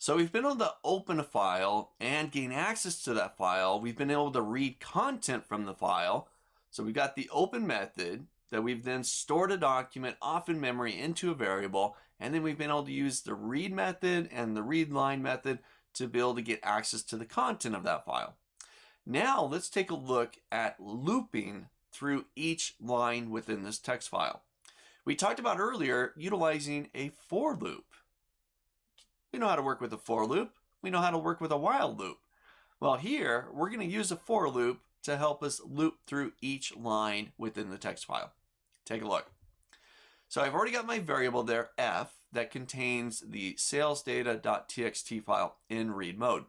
So we've been able to open a file and gain access to that file. We've been able to read content from the file. So we've got the open method that we've then stored a document off in memory into a variable. And then we've been able to use the read method and the read line method to be able to get access to the content of that file. Now let's take a look at looping through each line within this text file. We talked about earlier utilizing a for loop. We know how to work with a for loop. We know how to work with a while loop. Well, here we're going to use a for loop to help us loop through each line within the text file. Take a look. So I've already got my variable there, f, that contains the salesdata.txt file in read mode.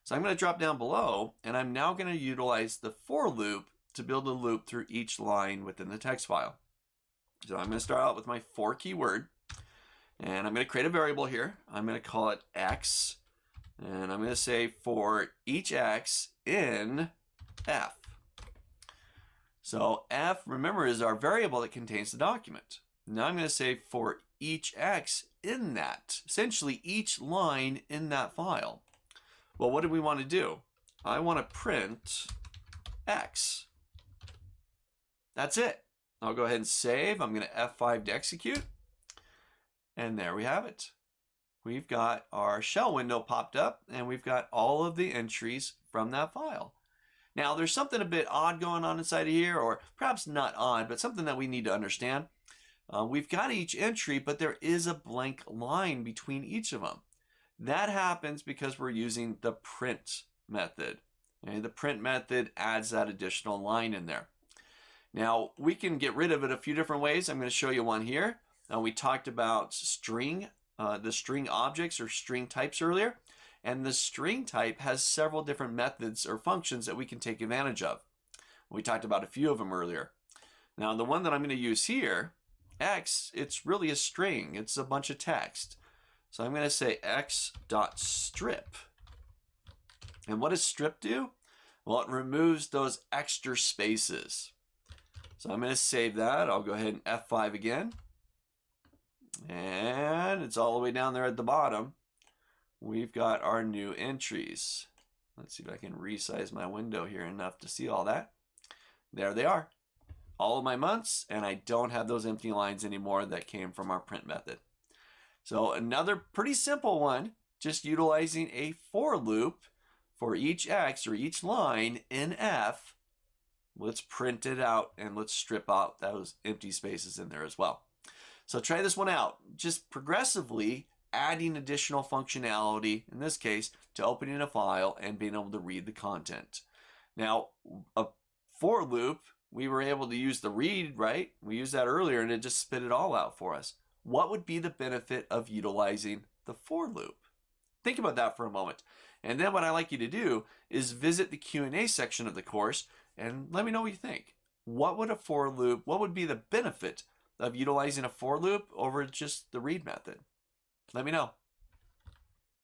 So I'm going to drop down below, and I'm now going to utilize the for loop to build a loop through each line within the text file. So I'm going to start out with my for keyword. And I'm going to create a variable here. I'm going to call it x. And I'm going to say for each x in f. So f, remember, is our variable that contains the document. Now I'm going to say for each x in that. Essentially each line in that file. Well, what do we want to do? I want to print x. That's it. I'll go ahead and save. I'm going to F5 to execute. And there we have it. We've got our shell window popped up, and we've got all of the entries from that file. Now, there's something a bit odd going on inside of here, or perhaps not odd, but something that we need to understand. We've got each entry, but there is a blank line between each of them. That happens because we're using the print method. Okay? The print method adds that additional line in there. Now, we can get rid of it a few different ways. I'm going to show you one here. We talked about the string objects or string types earlier, and the string type has several different methods or functions that we can take advantage of. We talked about a few of them earlier. Now the one that I'm going to use here, x, it's really a string. It's a bunch of text. So I'm going to say x.strip. And what does strip do? Well, it removes those extra spaces. So I'm going to save that. I'll go ahead and F5 again. And it's all the way down there at the bottom. We've got our new entries. Let's see if I can resize my window here enough to see all that. There they are. All of my months, and I don't have those empty lines anymore that came from our print method. So another pretty simple one, just utilizing a for loop for each x or each line in f. Let's print it out and let's strip out those empty spaces in there as well. So try this one out, just progressively adding additional functionality, in this case, to opening a file and being able to read the content. Now, a for loop, we were able to use the read, right? We used that earlier and it just spit it all out for us. What would be the benefit of utilizing the for loop? Think about that for a moment. And then what I like you to do is visit the Q&A section of the course and let me know what you think. What would a for loop, what would be the benefit of utilizing a for loop over just the read method? Let me know.